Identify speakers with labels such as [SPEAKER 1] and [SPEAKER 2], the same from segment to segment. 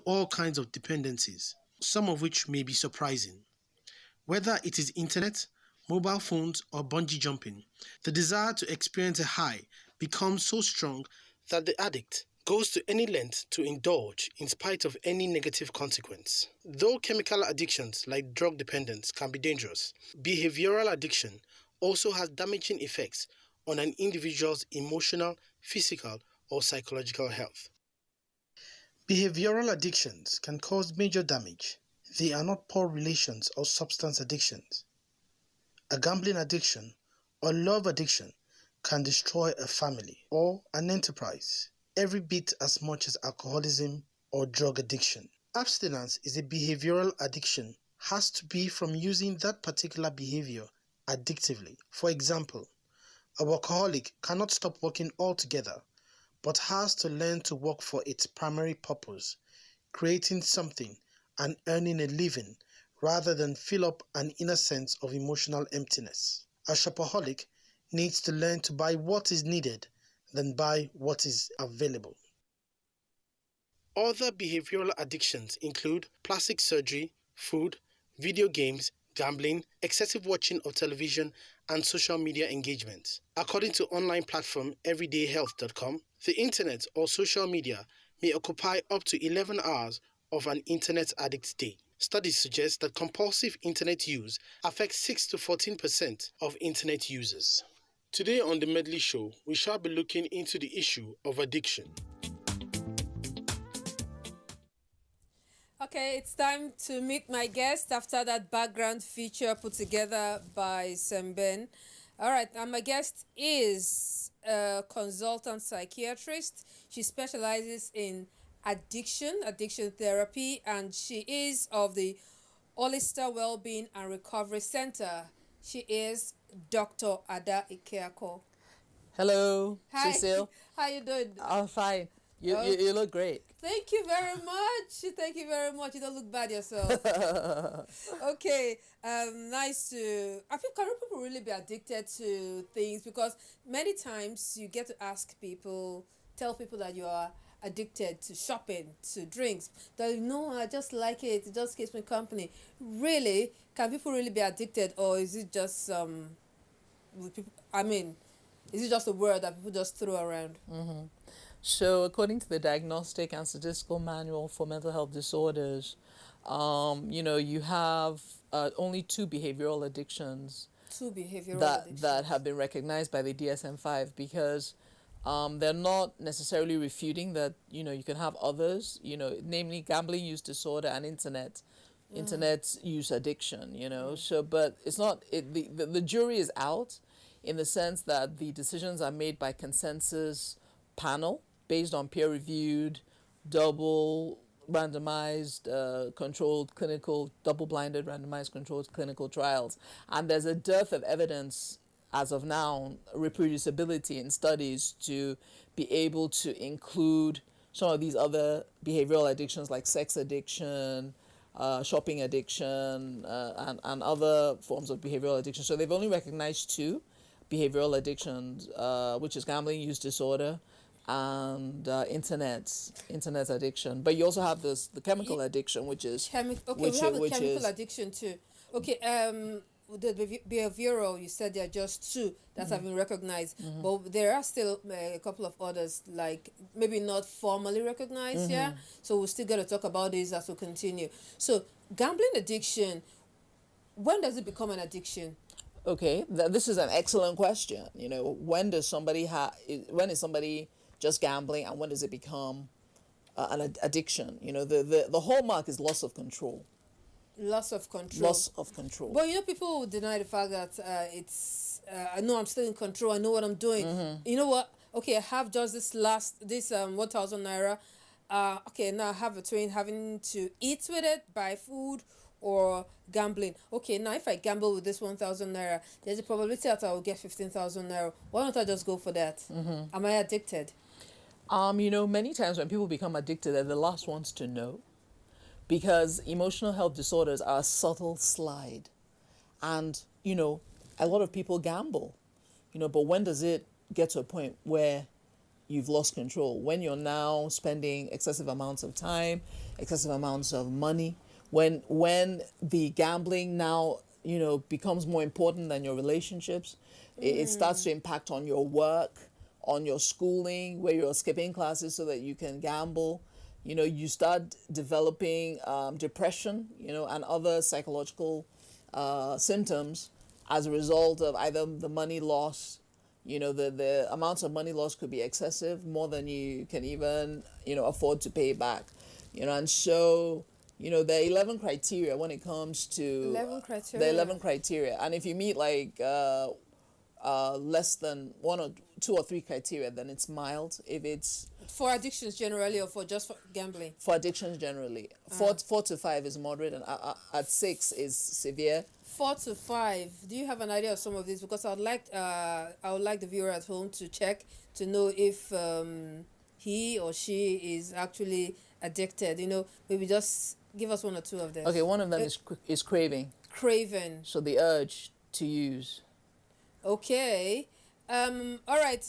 [SPEAKER 1] all kinds of dependencies, some of which may be surprising. Whether it is internet, mobile phones, or bungee jumping, the desire to experience a high becomes so strong that the addict goes to any length to indulge in spite of any negative consequence. Though chemical addictions like drug dependence can be dangerous, behavioral addiction also has damaging effects on an individual's emotional, physical, or psychological health. Behavioral addictions can cause major damage. They are not poor relations or substance addictions. A gambling addiction or love addiction can destroy a family or an enterprise every bit as much as alcoholism or drug addiction. Abstinence is a behavioral addiction has to be from using that particular behavior addictively. For example, a workaholic cannot stop working altogether but has to learn to work for its primary purpose, creating something and earning a living rather than fill up an inner sense of emotional emptiness. A shopaholic needs to learn to buy what is needed than buy what is available. Other behavioral addictions include plastic surgery, food, video games, gambling, excessive watching of television, and social media engagement. According to online platform everydayhealth.com, the internet or social media may occupy up to 11 hours of an internet addict's day. Studies suggest that compulsive internet use affects 6 to 14% of internet users. Today on the Medley Show, we shall be looking into the issue of addiction.
[SPEAKER 2] Okay, it's time to meet my guest after that background feature put together by Semben. All right, and my guest is a consultant psychiatrist. She specializes in addiction therapy, and she is of the Hollister Wellbeing and Recovery Center. She is Dr. Ada Ikeako.
[SPEAKER 3] Hello,
[SPEAKER 2] Hi.
[SPEAKER 3] Cecile.
[SPEAKER 2] How you doing?
[SPEAKER 3] I'm fine. You look great.
[SPEAKER 2] Thank you very much. Thank you very much. You don't look bad yourself. Okay. Nice to. I think can people really be addicted to things? Because many times you get to ask people, tell people that you are addicted to shopping, to drinks. They're like, no, I just like it. It just keeps me company. Really, can people really be addicted, or is it just is it just a word that people just throw around?
[SPEAKER 3] Mm-hmm. So, according to the Diagnostic and Statistical Manual for Mental Health Disorders, you have only two behavioral addictions. That have been recognized by the DSM-5, because they're not necessarily refuting that you can have others. Namely gambling use disorder and internet use addiction. So, but it's not. The jury is out, in the sense that the decisions are made by consensus panel based on peer-reviewed, double randomized, controlled clinical, double-blinded randomized controlled clinical trials. And there's a dearth of evidence as of now, reproducibility in studies to be able to include some of these other behavioral addictions like sex addiction, shopping addiction, and other forms of behavioral addiction. So they've only recognized two behavioral addictions, which is gambling use disorder and internet addiction. But you also have the chemical addiction, which is
[SPEAKER 2] we have the chemical addiction too. Okay, the behavioral, you said there are just two that have been recognized, but there are still a couple of others, like maybe not formally recognized. Yeah, so we're still going to talk about this as we continue. So gambling addiction, when does it become an addiction?
[SPEAKER 3] Okay, this is an excellent question. When is somebody just gambling, and when does it become an addiction? The hallmark is loss of control.
[SPEAKER 2] Loss of control.
[SPEAKER 3] Loss of control.
[SPEAKER 2] But people deny the fact that I know I'm still in control. I know what I'm doing. You know what? Okay, I have just this 1,000 naira. Okay, now I have between having to eat with it, buy food, or gambling. Okay, now if I gamble with this 1,000 naira, there's a probability that I will get 15,000 naira. Why don't I just go for that? Am I addicted?
[SPEAKER 3] Many times when people become addicted, they're the last ones to know. Because emotional health disorders are a subtle slide. And, a lot of people gamble, but when does it get to a point where you've lost control. When you're now spending excessive amounts of time, excessive amounts of money, when the gambling now, becomes more important than your relationships, it starts to impact on your work, on your schooling, where you're skipping classes so that you can gamble. You start developing depression, and other psychological symptoms as a result of either the money loss. The amounts of money lost could be excessive, more than you can even, afford to pay back. And so, there are 11 criteria when it comes to
[SPEAKER 2] 11 criteria.
[SPEAKER 3] the 11 criteria. And if you meet like less than one or two or three criteria, then it's mild. If it's
[SPEAKER 2] for addictions generally, or for just for gambling?
[SPEAKER 3] For addictions generally, 4 to 5 is moderate, and at 6 is severe.
[SPEAKER 2] 4 to 5. Do you have an idea of some of these? Because I would like the viewer at home to check to know if he or she is actually addicted. Maybe just give us one or two of them.
[SPEAKER 3] Okay, one of them is craving.
[SPEAKER 2] Craving.
[SPEAKER 3] So the urge to use.
[SPEAKER 2] Okay. All right.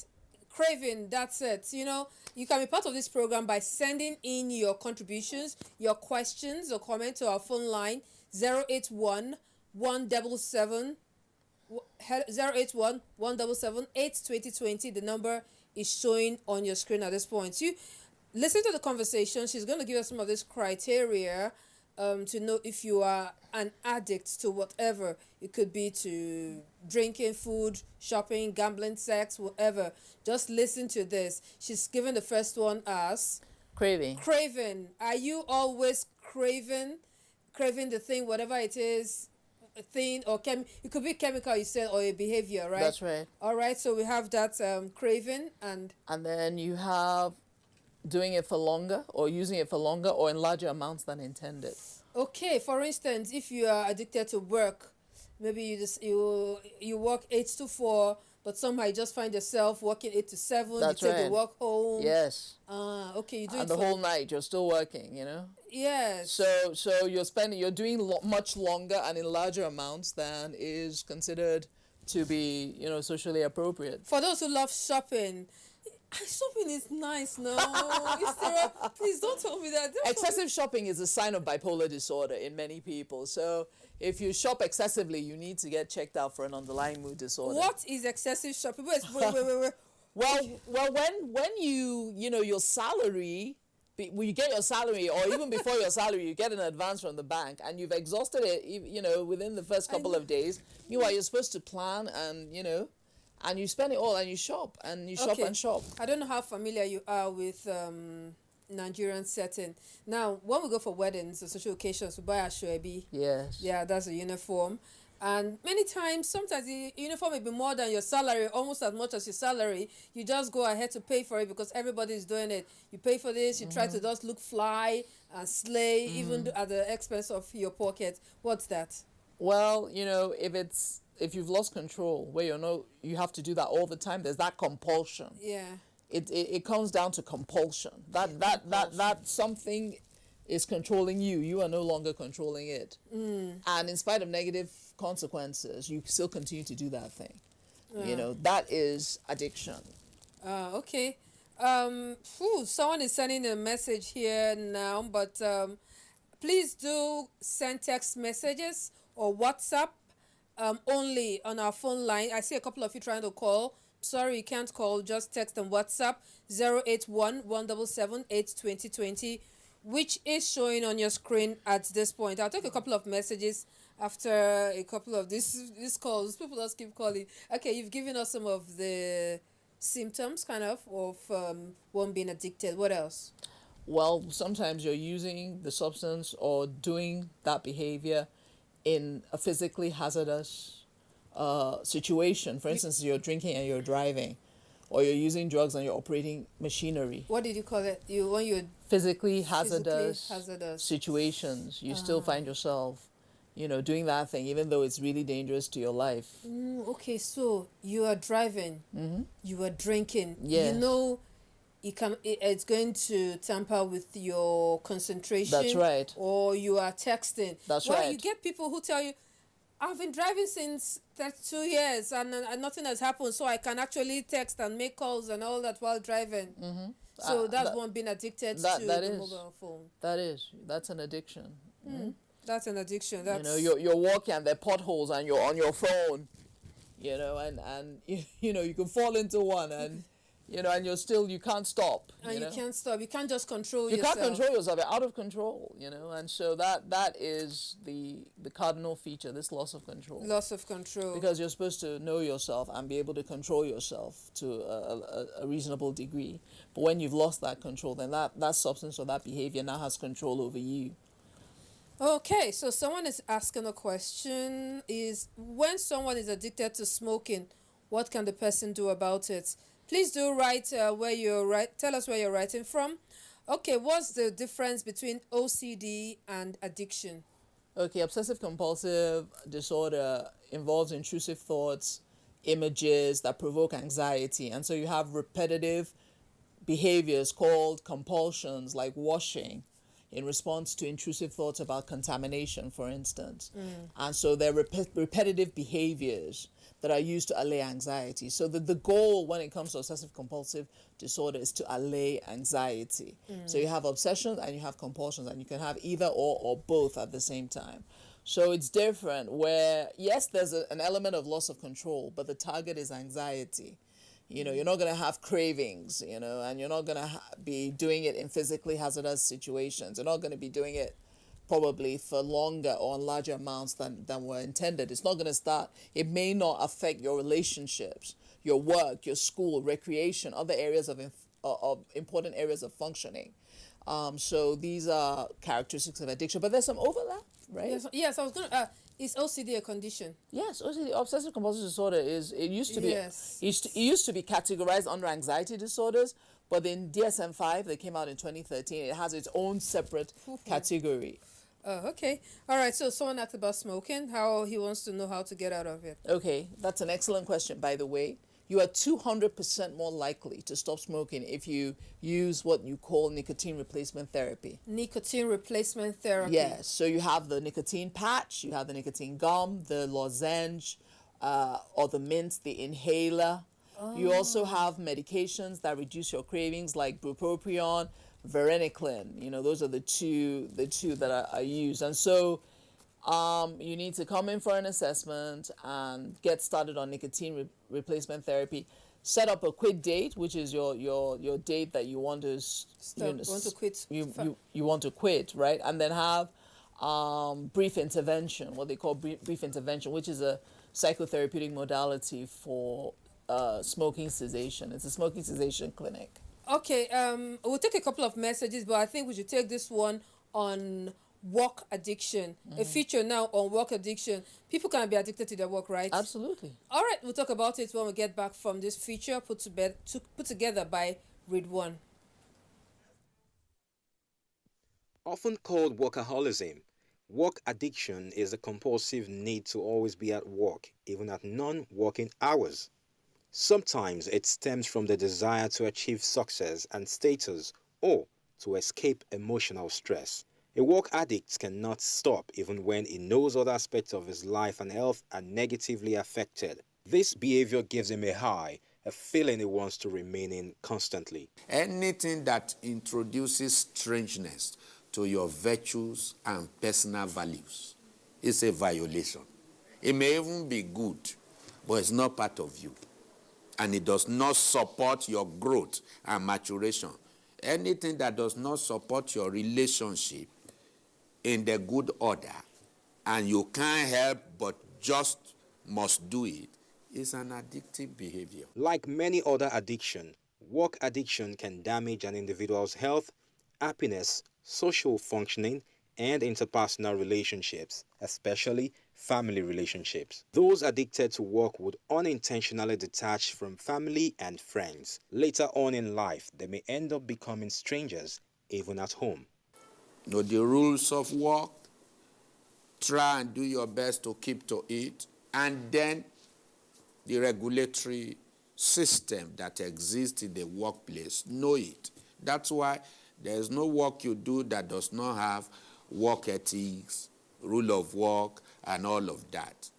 [SPEAKER 2] Craving, that's it. You can be part of this program by sending in your contributions, your questions or comments to our phone line 081 177 081 177 82020. The number is showing on your screen at this point. You listen to the conversation. She's going to give us some of this criteria to know if you are an addict to whatever. It could be to drinking, food, shopping, gambling, sex, whatever. Just listen to this. She's given the first one as
[SPEAKER 3] craving.
[SPEAKER 2] Craving. Are you always craving the thing, whatever it is, a thing or it could be chemical, you said, or a behavior, right?
[SPEAKER 3] That's right.
[SPEAKER 2] All right, so we have that craving, and
[SPEAKER 3] then you have doing it for longer, or using it for longer, or in larger amounts than intended.
[SPEAKER 2] Okay, for instance, if you are addicted to work, maybe you work 8 to 4, but somehow you just find yourself working 8 to 7.
[SPEAKER 3] That's
[SPEAKER 2] you take
[SPEAKER 3] right.
[SPEAKER 2] the work home.
[SPEAKER 3] Yes.
[SPEAKER 2] Okay, you do
[SPEAKER 3] and
[SPEAKER 2] it
[SPEAKER 3] the
[SPEAKER 2] for
[SPEAKER 3] whole night you're still working,
[SPEAKER 2] Yes.
[SPEAKER 3] So you're doing much longer and in larger amounts than is considered to be, socially appropriate.
[SPEAKER 2] For those who love shopping, shopping is nice, no? Please don't tell me that.
[SPEAKER 3] Excessive shopping is a sign of bipolar disorder in many people. So if you shop excessively, you need to get checked out for an underlying mood disorder.
[SPEAKER 2] What is excessive shopping? Wait.
[SPEAKER 3] Well, when your salary, when you get your salary, or even before your salary, you get an advance from the bank, and you've exhausted it, within the first couple of days. Meanwhile, you're supposed to plan, and you spend it all, and you shop, and you shop and shop.
[SPEAKER 2] I don't know how familiar you are with Nigerian setting. Now, when we go for weddings or social occasions, we buy a shoebi.
[SPEAKER 3] Yes.
[SPEAKER 2] Yeah, that's a uniform. And many times, sometimes the uniform may be more than your salary, almost as much as your salary. You just go ahead to pay for it because everybody is doing it. You pay for this, you try to just look fly and slay, even at the expense of your pocket. What's that?
[SPEAKER 3] Well, if you've lost control, where you have to do that all the time, there's that compulsion.
[SPEAKER 2] Yeah.
[SPEAKER 3] It comes down to compulsion. That something is controlling you. You are no longer controlling it. And in spite of negative consequences, you still continue to do that thing. That is addiction.
[SPEAKER 2] Okay. Someone is sending a message here now, but please do send text messages or WhatsApp only on our phone line. I see a couple of you trying to call. Sorry, you can't call. Just text and WhatsApp 081 177 82020, which is showing on your screen at this point. I'll take a couple of messages after a couple of these calls. People just keep calling. Okay, you've given us some of the symptoms, kind of one being addicted. What else?
[SPEAKER 3] Well, sometimes you're using the substance or doing that behavior in a physically hazardous situation. For instance, you're drinking and you're driving, or you're using drugs and you're operating machinery.
[SPEAKER 2] What did you call it? When you're
[SPEAKER 3] physically hazardous situations, you still find yourself, doing that thing, even though it's really dangerous to your life.
[SPEAKER 2] Okay, so you are driving, you are drinking.
[SPEAKER 3] Yes.
[SPEAKER 2] It's going to tamper with your concentration.
[SPEAKER 3] That's right.
[SPEAKER 2] Or you are texting.
[SPEAKER 3] That's right.
[SPEAKER 2] You get people who tell you, I've been driving since 32 years and nothing has happened, so I can actually text and make calls and all that while driving. So that's one being addicted to the mobile phone.
[SPEAKER 3] That's an addiction.
[SPEAKER 2] That's an addiction.
[SPEAKER 3] You know, you're walking and there are potholes and you're on your phone, you know, and you know, you can fall into one and you know, and you can't stop.
[SPEAKER 2] And you can't stop. You can't just control
[SPEAKER 3] yourself.
[SPEAKER 2] You
[SPEAKER 3] can't control yourself. You're out of control, you know. And so that is the cardinal feature, this loss of control.
[SPEAKER 2] Loss of control.
[SPEAKER 3] Because you're supposed to know yourself and be able to control yourself to a reasonable degree. But when you've lost that control, then that substance or that behavior now has control over you.
[SPEAKER 2] Okay, so someone is asking a question, is when someone is addicted to smoking, what can the person do about it? Please do write tell us where you're writing from. Okay, what's the difference between OCD and addiction?
[SPEAKER 3] Okay, obsessive compulsive disorder involves intrusive thoughts, images that provoke anxiety. And so you have repetitive behaviors called compulsions, like washing, in response to intrusive thoughts about contamination, for instance. And so they're repetitive behaviors that are used to allay anxiety. So the goal when it comes to obsessive compulsive disorder is to allay anxiety. So you have obsessions and you have compulsions, and you can have either or both at the same time. So it's different where, yes, there's an element of loss of control, but the target is anxiety. You know, you're not going to have cravings, you know, and you're not going to be doing it in physically hazardous situations. You're not going to be doing it probably for longer or in larger amounts than were intended. It's not going to start. It may not affect your relationships, your work, your school, recreation, other areas of important areas of functioning. So these are characteristics of addiction, but there's some overlap, right?
[SPEAKER 2] Yes, I was going to... is OCD a condition?
[SPEAKER 3] Yes, OCD, obsessive compulsive disorder, it used to be it used to be categorized under anxiety disorders, but in DSM-5 that came out in 2013, it has its own separate category.
[SPEAKER 2] Oh, okay. All right. So someone asked about smoking, how he wants to know how to get out of it.
[SPEAKER 3] Okay, that's an excellent question, by the way. You are 200% more likely to stop smoking if you use what you call nicotine replacement therapy.
[SPEAKER 2] Nicotine replacement therapy.
[SPEAKER 3] Yes. So you have the nicotine patch, you have the nicotine gum, the lozenge, or the mint, the inhaler. You also have medications that reduce your cravings, like bupropion, varenicline. You know, those are the two that are used. And so you need to come in for an assessment and get started on nicotine replacement therapy. Set up a quit date, which is your date that you want to
[SPEAKER 2] quit.
[SPEAKER 3] You want to quit, right? And then have brief intervention, what they call brief intervention, which is a psychotherapeutic modality for smoking cessation. It's a smoking cessation clinic.
[SPEAKER 2] Okay, we'll take a couple of messages, but I think we should take this one on work addiction. A feature now on work addiction. People can be addicted to their work, right?
[SPEAKER 3] Absolutely.
[SPEAKER 2] All right, we'll talk about it when we get back from this feature put together by Read One.
[SPEAKER 4] Often called workaholism, work addiction is a compulsive need to always be at work, even at non-working hours. Sometimes it stems from the desire to achieve success and status or to escape emotional stress. A work addict cannot stop even when he knows other aspects of his life and health are negatively affected. This behavior gives him a high, a feeling he wants to remain in constantly.
[SPEAKER 5] Anything that introduces strangeness to your virtues and personal values is a violation. It may even be good, but it's not part of you. And it does not support your growth and maturation. Anything that does not support your relationship in the good order, and you can't help but just must do it, is an addictive behavior.
[SPEAKER 4] Like many other addictions, work addiction can damage an individual's health, happiness, social functioning, and interpersonal relationships, especially family relationships. Those addicted to work would unintentionally detach from family and friends. Later on in life, they may end up becoming strangers, even at home.
[SPEAKER 5] Know the rules of work, try and do your best to keep to it, and then the regulatory system that exists in the workplace, know it. That's why there's no work you do that does not have work ethics, rule of work, and all of that.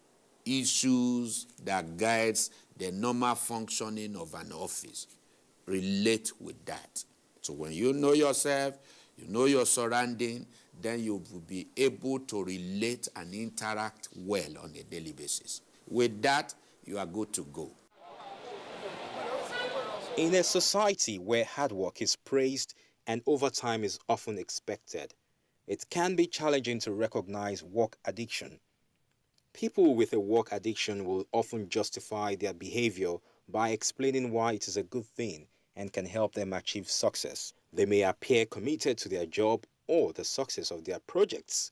[SPEAKER 5] Issues that guides the normal functioning of an office relate with that. So when you know yourself, you know your surrounding, then you will be able to relate and interact well on a daily basis. With that, you are good to go.
[SPEAKER 4] In a society where hard work is praised and overtime is often expected, it can be challenging to recognize work addiction. People with a work addiction will often justify their behavior by explaining why it is a good thing and can help them achieve success. They may appear committed to their job or the success of their projects.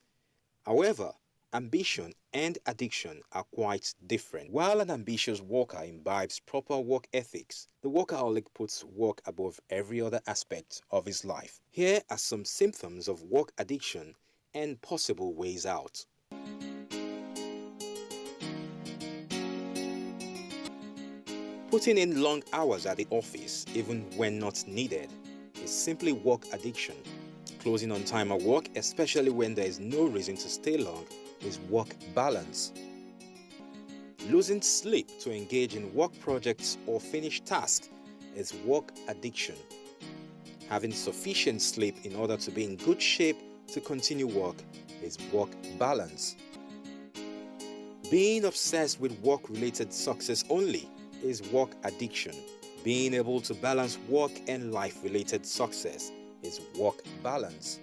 [SPEAKER 4] However, ambition and addiction are quite different. While an ambitious worker imbibes proper work ethics, the workaholic puts work above every other aspect of his life. Here are some symptoms of work addiction and possible ways out. Putting in long hours at the office, even when not needed, is simply work addiction. Closing on time at work, especially when there is no reason to stay long, is work balance. Losing sleep to engage in work projects or finish tasks is work addiction. Having sufficient sleep in order to be in good shape to continue work is work balance. Being obsessed with work-related success only is work addiction. Being able to balance work and life-related success is work balance.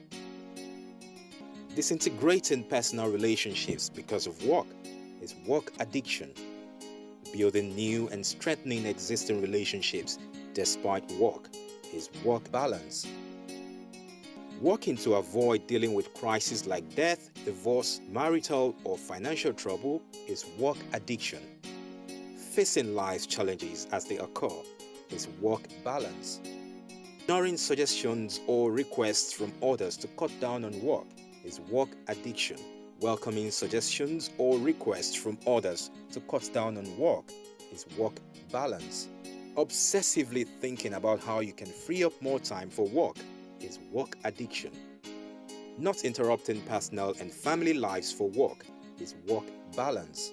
[SPEAKER 4] Disintegrating personal relationships because of work is work addiction. Building new and strengthening existing relationships despite work is work balance. Working to avoid dealing with crises like death, divorce, marital or financial trouble is work addiction. Facing life's challenges as they occur is work balance. Ignoring suggestions or requests from others to cut down on work is work addiction. Welcoming suggestions or requests from others to cut down on work is work balance. Obsessively thinking about how you can free up more time for work is work addiction. Not interrupting personal and family lives for work is work balance.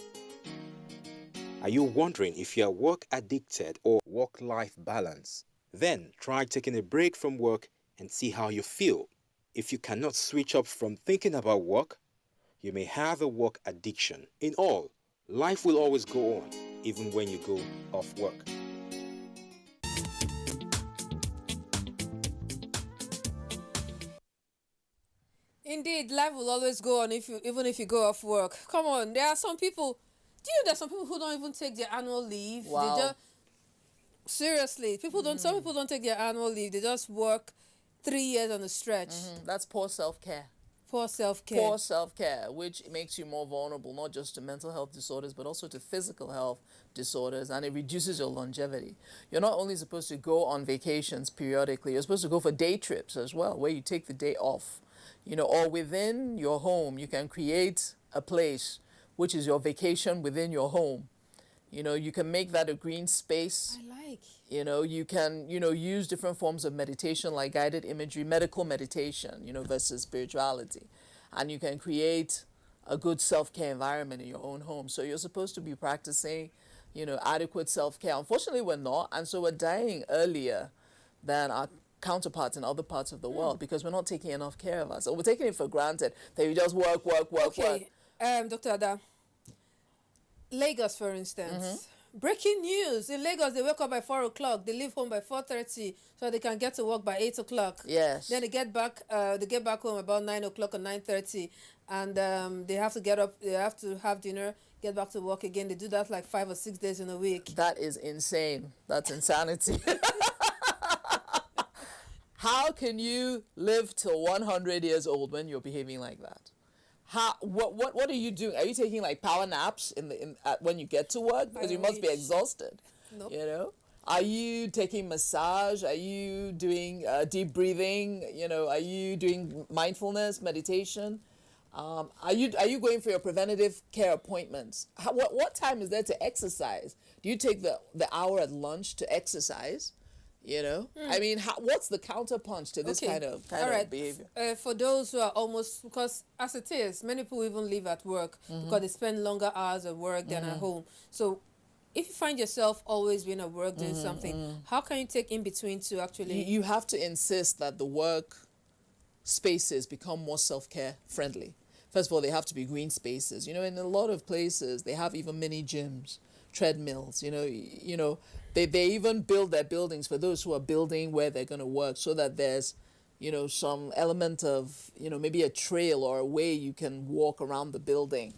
[SPEAKER 4] Are you wondering if you are work addicted or work-life balance? Then try taking a break from work and see how you feel. If you cannot switch up from thinking about work, you may have a work addiction. In all, life will always go on, even when you go off work.
[SPEAKER 2] Indeed, life will always go on even if you go off work. Come on, there are some people. Do you know there's some people who don't even take their annual leave?
[SPEAKER 3] Wow.
[SPEAKER 2] They just seriously, people don't. Some people don't take their annual leave. They just work 3 years on a stretch.
[SPEAKER 3] That's poor self-care.
[SPEAKER 2] Poor self-care.
[SPEAKER 3] Poor self-care, which makes you more vulnerable, not just to mental health disorders, but also to physical health disorders, and it reduces your longevity. You're not only supposed to go on vacations periodically, you're supposed to go for day trips as well, where you take the day off. Or within your home, you can create a place which is your vacation within your home. You can make that a green space.
[SPEAKER 2] I like.
[SPEAKER 3] You can, use different forms of meditation like guided imagery, medical meditation, versus spirituality. And you can create a good self-care environment in your own home. So you're supposed to be practicing, adequate self-care. Unfortunately, we're not. And so we're dying earlier than our counterparts in other parts of the world because we're not taking enough care of us. Or we're taking it for granted that you just work.
[SPEAKER 2] Okay, Dr. Ada, Lagos, for instance. Breaking news. In Lagos, they wake up by 4 o'clock. They leave home by 4:30 so they can get to work by 8 o'clock.
[SPEAKER 3] Yes.
[SPEAKER 2] Then they get back home about 9 o'clock or 9:30. And they have to get up. They have to have dinner, get back to work again. They do that like 5 or 6 days in a week.
[SPEAKER 3] That is insane. That's insanity. How can you live till 100 years old when you're behaving like that? What are you doing? Are you taking like power naps when you get to work? Because you must be exhausted.
[SPEAKER 2] Nope.
[SPEAKER 3] Are you taking massage? Are you doing deep breathing? Are you doing mindfulness, meditation? Are you going for your preventative care appointments? What time is there to exercise? Do you take the hour at lunch to exercise? I mean, what's the counterpunch to this kind of behavior?
[SPEAKER 2] For those who are almost, because as it is, many people even live at work because they spend longer hours at work than at home. So if you find yourself always being at work doing something, how can you take in between to actually...
[SPEAKER 3] You have to insist that the work spaces become more self-care friendly. First of all, they have to be green spaces. In a lot of places, they have even mini gyms, treadmills, they even build their buildings for those who are building where they're going to work, so that there's, some element of, maybe a trail or a way you can walk around the building.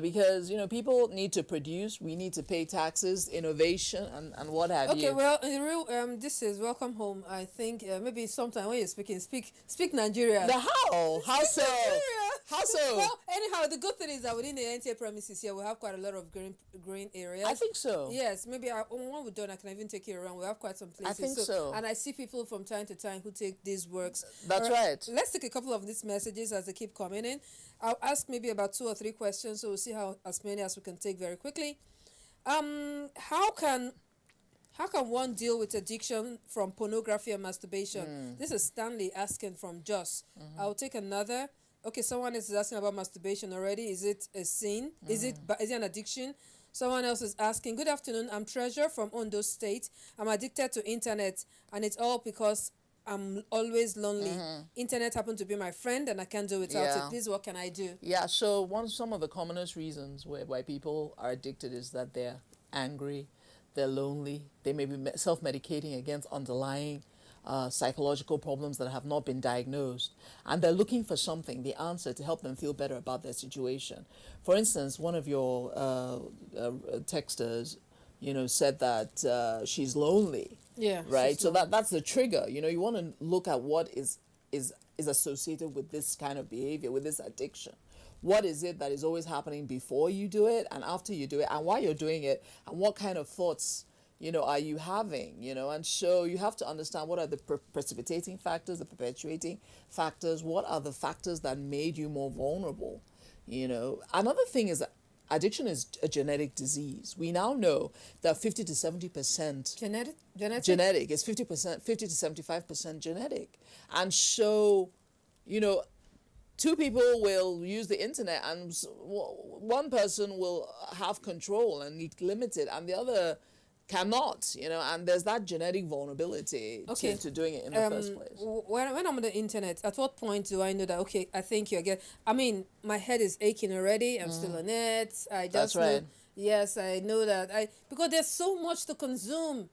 [SPEAKER 3] Because, people need to produce, we need to pay taxes, innovation, and what have you.
[SPEAKER 2] Okay, well, in the real, this is Welcome Home. I think maybe sometime when you're speaking, speak Nigerian.
[SPEAKER 3] How so? How so?
[SPEAKER 2] Well, anyhow, the good thing is that within the NTA premises here, we have quite a lot of green areas.
[SPEAKER 3] I think so.
[SPEAKER 2] Yes, maybe when we're done, I can even take you around. We have quite some places.
[SPEAKER 3] I think so.
[SPEAKER 2] And I see people from time to time who take these works.
[SPEAKER 3] That's right.
[SPEAKER 2] Let's take a couple of these messages as they keep coming in. I'll ask maybe about 2 or 3 questions, so we'll see how as many as we can take very quickly. How can one deal with addiction from pornography and masturbation? This is Stanley asking from Jos. I'll take another. Okay, someone is asking about masturbation already. Is it a sin? Is it an addiction? Someone else is asking, good afternoon, I'm Treasure from Ondo State. I'm addicted to internet, and it's all because I'm always lonely. Internet happened to be my friend, and I can't do without it. Please, what can I do?
[SPEAKER 3] Yeah, so some of the commonest reasons why people are addicted is that they're angry, they're lonely, they may be self-medicating against underlying psychological problems that have not been diagnosed, and they're looking for something, the answer, to help them feel better about their situation. For instance, one of your texters, said that she's lonely.
[SPEAKER 2] Yeah.
[SPEAKER 3] Right. So that's the trigger. You want to look at what is associated with this kind of behavior, with this addiction. What is it that is always happening before you do it and after you do it, and why you're doing it, and what kind of thoughts are you having, and so you have to understand what are the precipitating factors, the perpetuating factors, what are the factors that made you more vulnerable. Another thing is that addiction is a genetic disease. We now know that 50 to 70% genetic is 50 to 75% genetic. And so, 2 people will use the internet, and one person will have control and limit it, and the other cannot, and there's that genetic vulnerability to doing it in the first place.
[SPEAKER 2] When I'm on the internet, at what point do I know that, okay, I think my head is aching already, I'm still on it, I just
[SPEAKER 3] That's right.
[SPEAKER 2] know, yes, I know that, because there's so much to consume.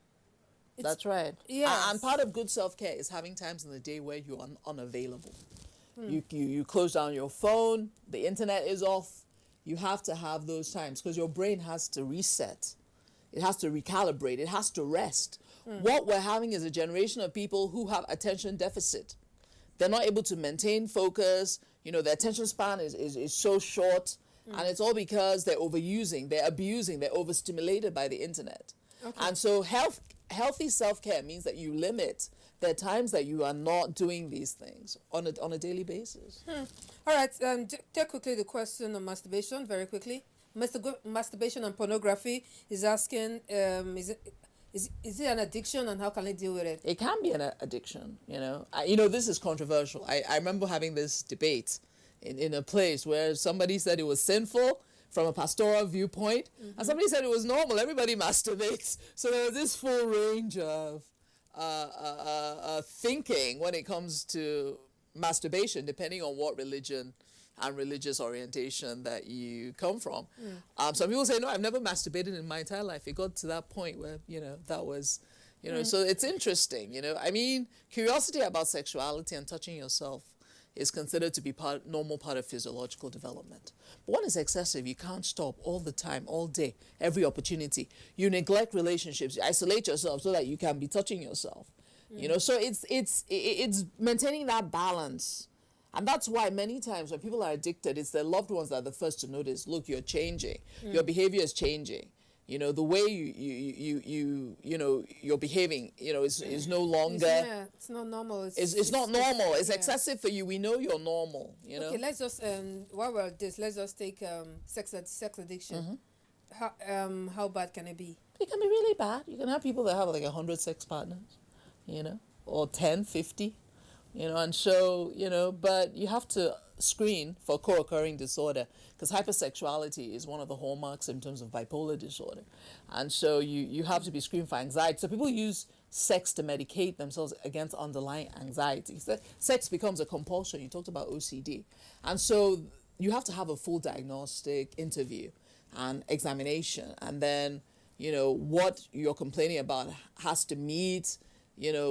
[SPEAKER 3] That's right.
[SPEAKER 2] Yes.
[SPEAKER 3] And part of good self-care is having times in the day where you're unavailable. You close down your phone, the internet is off, you have to have those times, because your brain has to reset. It has to recalibrate. It has to rest. What we're having is a generation of people who have attention deficit. They're not able to maintain focus. Their attention span is so short. And it's all because they're overusing, they're abusing, they're overstimulated by the internet. Okay. And so healthy self-care means that you limit the times that you are not doing these things on a daily basis.
[SPEAKER 2] All right. Take quickly the question on masturbation, very quickly. Masturbation and pornography is asking, is it an addiction, and how can I deal with it?
[SPEAKER 3] It can be an addiction, this is controversial. I remember having this debate in a place where somebody said it was sinful from a pastoral viewpoint, and somebody said it was normal, everybody masturbates. So there was this full range of thinking when it comes to masturbation, depending on what religion and religious orientation that you come from. Some people say, no, I've never masturbated in my entire life. It got to that point where, that was, so it's interesting, I mean, curiosity about sexuality and touching yourself is considered to be normal part of physiological development. But when it's excessive, you can't stop all the time, all day, every opportunity. You neglect relationships, you isolate yourself so that you can be touching yourself. So it's maintaining that balance. And that's why many times when people are addicted, it's their loved ones that are the first to notice, look, you're changing. Your behavior is changing. The way you're behaving, is no longer...
[SPEAKER 2] It's not normal.
[SPEAKER 3] It's not normal. It's excessive for you. We know you're normal,
[SPEAKER 2] Okay, let's just, while we're at this, let's just take sex addiction. How bad can it be?
[SPEAKER 3] It can be really bad. You can have people that have like 100 sex partners. or 10, 50, and so, but you have to screen for co-occurring disorder because hypersexuality is one of the hallmark symptoms of bipolar disorder. And so you have to be screened for anxiety. So people use sex to medicate themselves against underlying anxiety. So sex becomes a compulsion. You talked about OCD. And so you have to have a full diagnostic interview and examination. And then, what you're complaining about has to meet,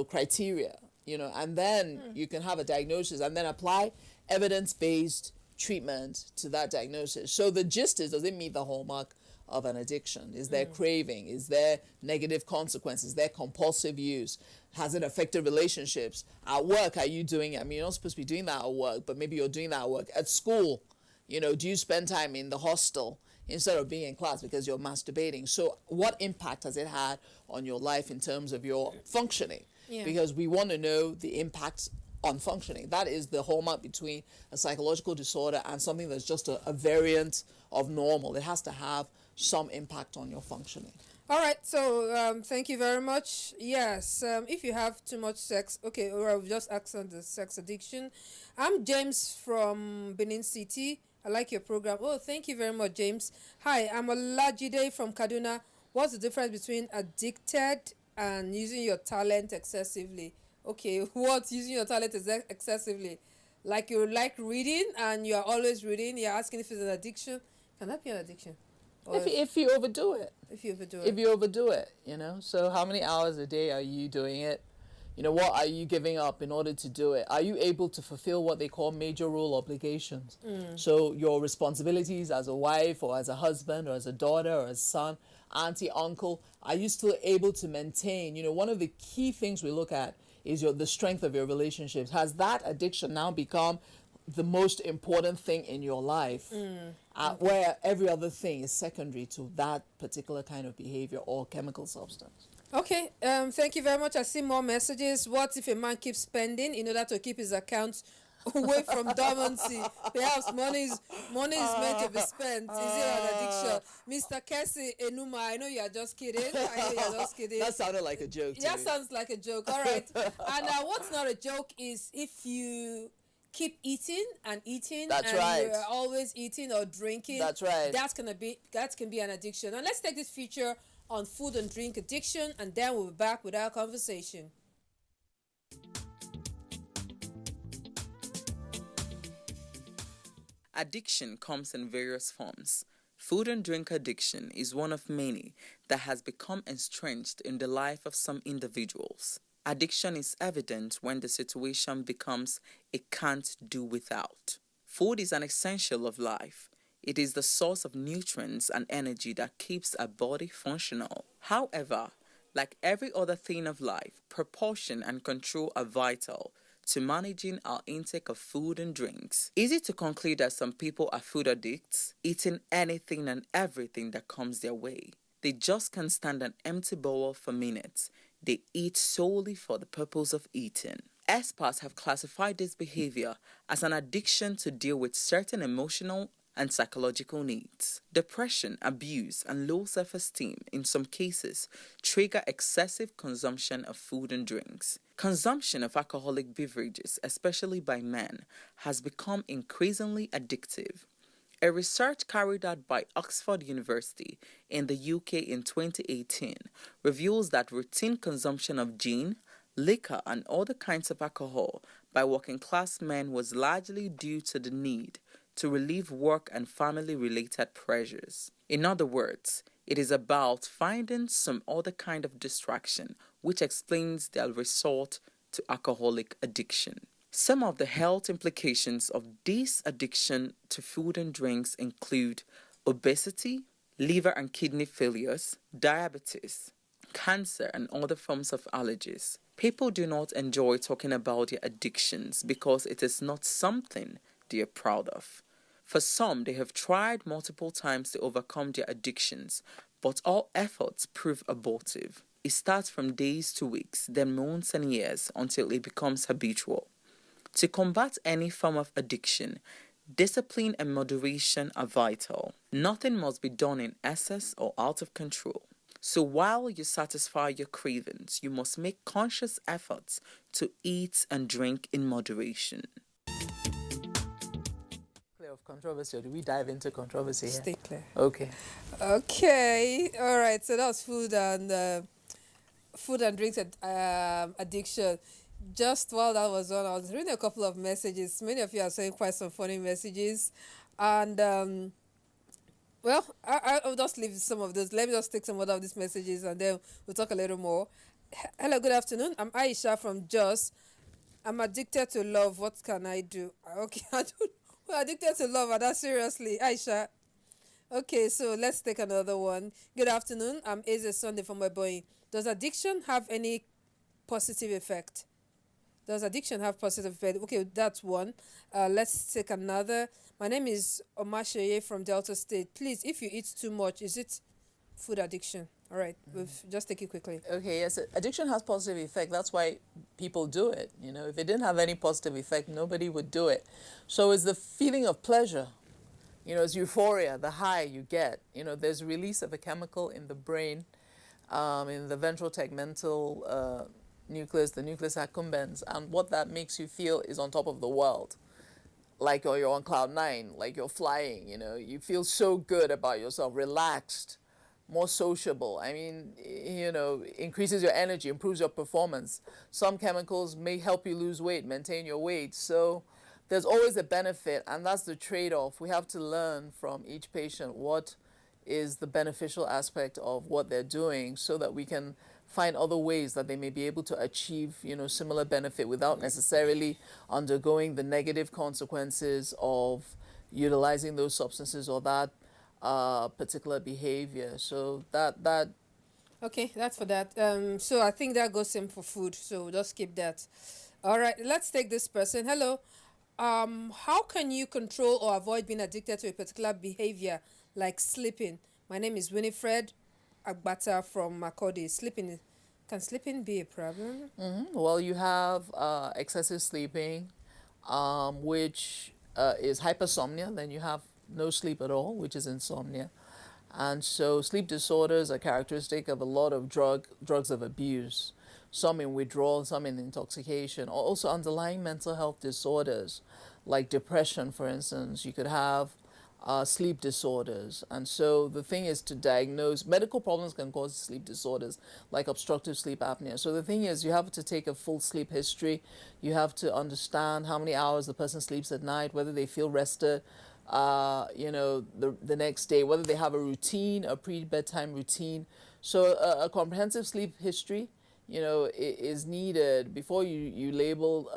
[SPEAKER 3] criteria, and then you can have a diagnosis and then apply evidence-based treatment to that diagnosis. So the gist is, does it meet the hallmark of an addiction? Is there craving? Is there negative consequences? Is there compulsive use? Has it affected relationships? At work, are you doing it? I mean, you're not supposed to be doing that at work, but maybe you're doing that at work. At school, do you spend time in the hostel instead of being in class because you're masturbating? So what impact has it had on your life in terms of your functioning?
[SPEAKER 2] Yeah.
[SPEAKER 3] Because we want to know the impact on functioning. That is the hallmark between a psychological disorder and something that's just a variant of normal. It has to have some impact on your functioning.
[SPEAKER 2] All right, so thank you very much. Yes, if you have too much sex, okay, or I've just asked on the sex addiction. I'm James from Benin City. I like your program. Oh, thank you very much, James. Hi, I'm Olajide from Kaduna. What's the difference between addicted and using your talent excessively? Okay, what's using your talent excessively? Like you like reading and you are always reading. You're asking if it's an addiction. Can that be an addiction? Or
[SPEAKER 3] If you overdo it.
[SPEAKER 2] if you overdo
[SPEAKER 3] If
[SPEAKER 2] it.
[SPEAKER 3] you overdo it, So how many hours a day are you doing it? What are you giving up in order to do it? Are you able to fulfill what they call major role obligations? So your responsibilities as a wife or as a husband or as a daughter or as son, auntie, uncle, are you still able to maintain? One of the key things we look at is the strength of your relationships. Has that addiction now become the most important thing in your life, where every other thing is secondary to that particular kind of behavior or chemical substance?
[SPEAKER 2] Okay, thank you very much. I see more messages. What if a man keeps spending in order to keep his account away from dormancy? Perhaps money is meant to be spent. Is it an addiction? Mr. Kessie Enuma, I know you are just kidding.
[SPEAKER 3] That sounded like a joke to
[SPEAKER 2] That
[SPEAKER 3] me.
[SPEAKER 2] sounds like a joke. All right. And what's not a joke is if you keep eating and eating
[SPEAKER 3] That's
[SPEAKER 2] and
[SPEAKER 3] right.
[SPEAKER 2] you're always eating or drinking.
[SPEAKER 3] That's right.
[SPEAKER 2] That can be an addiction. And let's take this feature on food and drink addiction, and then we'll be back with our conversation.
[SPEAKER 6] Addiction comes in various forms. Food and drink addiction is one of many that has become entrenched in the life of some individuals. Addiction is evident when the situation becomes a can't do without. Food is an essential of life. It is the source of nutrients and energy that keeps a body functional. However, like every other thing of life, proportion and control are vital to managing our intake of food and drinks. Easy to conclude that some people are food addicts, eating anything and everything that comes their way. They just can't stand an empty bowl for minutes. They eat solely for the purpose of eating. Experts have classified this behavior as an addiction to deal with certain emotional and psychological needs. Depression, abuse, and low self-esteem in some cases trigger excessive consumption of food and drinks. Consumption of alcoholic beverages, especially by men, has become increasingly addictive. A research carried out by Oxford University in the UK in 2018 reveals that routine consumption of gin, liquor, and other kinds of alcohol by working-class men was largely due to the need to relieve work and family-related pressures. In other words, it is about finding some other kind of distraction, which explains their resort to alcoholic addiction. Some of the health implications of this addiction to food and drinks include obesity, liver and kidney failures, diabetes, cancer, and other forms of allergies. People do not enjoy talking about their addictions because it is not something they are proud of. For some, they have tried multiple times to overcome their addictions, but all efforts prove abortive. It starts from days to weeks, then months and years until it becomes habitual. To combat any form of addiction, discipline and moderation are vital. Nothing must be done in excess or out of control. So while you satisfy your cravings, you must make conscious efforts to eat and drink in moderation.
[SPEAKER 3] Clear of controversy, or do we dive into controversy here?
[SPEAKER 2] Stay clear.
[SPEAKER 3] Okay.
[SPEAKER 2] Okay, all right. So that's food and drinks addiction. Just while that was on, I was reading a couple of messages. Many of you are saying quite some funny messages, and well, I'll just leave some of those. Let me just take some other of these messages, and then we'll talk a little more. Hello, good afternoon. I'm Aisha from Jos. I'm addicted to love. What can I do? Okay, we're addicted to love. And that seriously, Aisha. Okay, so let's take another one. Good afternoon. I'm Eze Sunday from my boy. Does addiction have any positive effect? Does addiction have positive effect? Okay, that's one. Let's take another. My name is Omasheye from Delta State. Please, if you eat too much, is it food addiction? All right, we'll just take it quickly.
[SPEAKER 3] Okay, yes, addiction has positive effect. That's why people do it. You know, if it didn't have any positive effect, nobody would do it. So it's the feeling of pleasure. You know, it's euphoria, the high you get. You know, there's release of a chemical in the brain, in the ventral tegmental nucleus, the nucleus accumbens, and what that makes you feel is on top of the world. Like you're on cloud nine, like you're flying, you know, you feel so good about yourself, relaxed, more sociable. I mean, you know, increases your energy, improves your performance. Some chemicals may help you lose weight, maintain your weight. So there's always a benefit, and that's the trade-off. We have to learn from each patient what is the beneficial aspect of what they're doing so that we can find other ways that they may be able to achieve, you know, similar benefit without necessarily undergoing the negative consequences of utilizing those substances or that particular behavior. So that
[SPEAKER 2] Okay, that's for that. So I think that goes same for food. So we'll just skip that. All right, let's take this person. Hello. How can you control or avoid being addicted to a particular behavior like sleeping? My name is Winifred Agbata from Makodi. Can sleeping be a problem?
[SPEAKER 3] Well, you have excessive sleeping, which is hypersomnia. Then you have no sleep at all, which is insomnia. And so sleep disorders are characteristic of a lot of drugs of abuse, some in withdrawal, some in intoxication, or also underlying mental health disorders like depression, for instance. You could have sleep disorders. And so the thing is to diagnose. Medical problems can cause sleep disorders like obstructive sleep apnea. So the thing is you have to take a full sleep history. You have to understand how many hours the person sleeps at night, whether they feel rested, you know, the next day, whether they have a routine, a pre-bedtime routine. So a comprehensive sleep history, you know, is needed before you label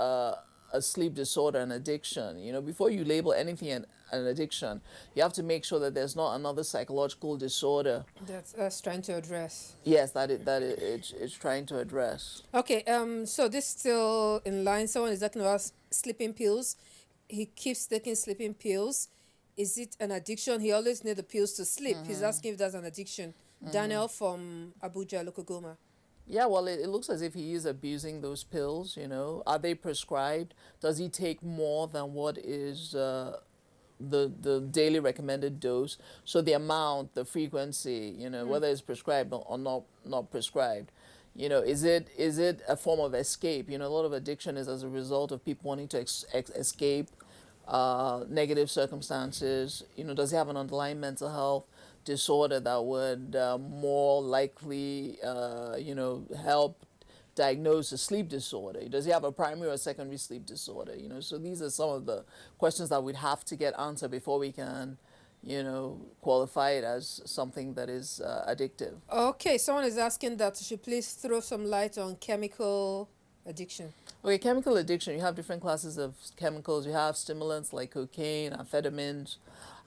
[SPEAKER 3] a sleep disorder an addiction. You know, before you label anything an addiction, you have to make sure that there's not another psychological disorder.
[SPEAKER 2] That's trying to address.
[SPEAKER 3] Yes, it's trying to address.
[SPEAKER 2] Okay, so this still in line. Someone is talking about sleeping pills. He keeps taking sleeping pills. Is it an addiction? He always needs the pills to sleep. He's asking if that's an addiction. Daniel from Abuja, Lokogoma.
[SPEAKER 3] Yeah, well, it looks as if he is abusing those pills, you know. Are they prescribed? Does he take more than what is the daily recommended dose? So the amount, the frequency, you know, whether it's prescribed or not prescribed. You know, is it a form of escape? You know, a lot of addiction is as a result of people wanting to escape negative circumstances. You know, does he have an underlying mental health disorder that would more likely, you know, help diagnose a sleep disorder? Does he have a primary or secondary sleep disorder? You know, so these are some of the questions that we'd have to get answered before we can, you know, qualify it as something that is addictive.
[SPEAKER 2] Okay, someone is asking that you should please throw some light on chemical addiction.
[SPEAKER 3] Okay, chemical addiction, you have different classes of chemicals. You have stimulants like cocaine, amphetamines.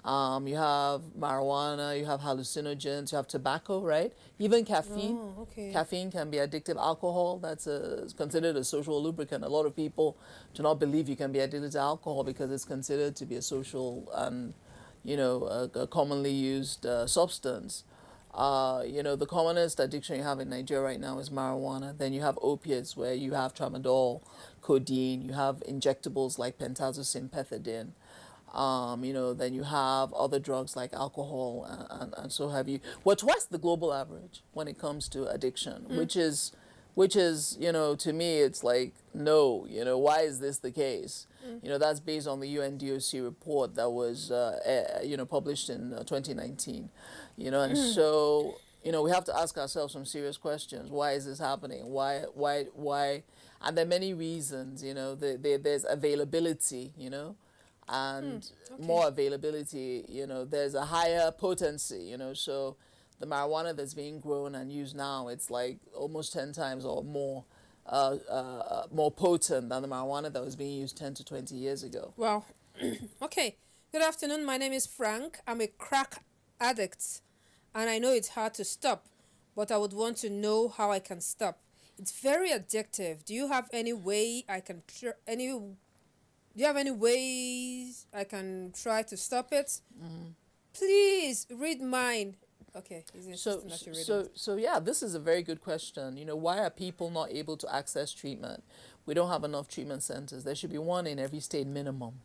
[SPEAKER 3] You have marijuana, you have hallucinogens, you have tobacco, right? Even caffeine.
[SPEAKER 2] Oh, okay.
[SPEAKER 3] Caffeine can be addictive. Alcohol, that's considered a social lubricant. A lot of people do not believe you can be addicted to alcohol because it's considered to be a social and, you know, a commonly used substance. You know, the commonest addiction you have in Nigeria right now is marijuana. Then you have opiates where you have tramadol, codeine. You have injectables like pentazocine, pethidine. Then you have other drugs like alcohol and so have you. We're twice the global average when it comes to addiction, which is, to me, it's like, no, why is this the case? That's based on the UNDOC report that was, published in 2019, and so, we have to ask ourselves some serious questions. Why is this happening? Why? And there are many reasons, there's availability, and more availability, there's a higher potency, so the marijuana that's being grown and used now, it's like almost 10 times or more more potent than the marijuana that was being used 10 to 20 years ago.
[SPEAKER 2] Wow. Okay. Good afternoon. My name is Frank. I'm a crack addict, and I know it's hard to stop, but I would want to know how I can stop. It's very addictive. Do you have any way I can do you have any ways I can try to stop it? Please read mine. Okay, he's insisting I should read it.
[SPEAKER 3] So yeah, this is a very good question. Why are people not able to access treatment? We don't have enough treatment centers. There should be one in every state minimum.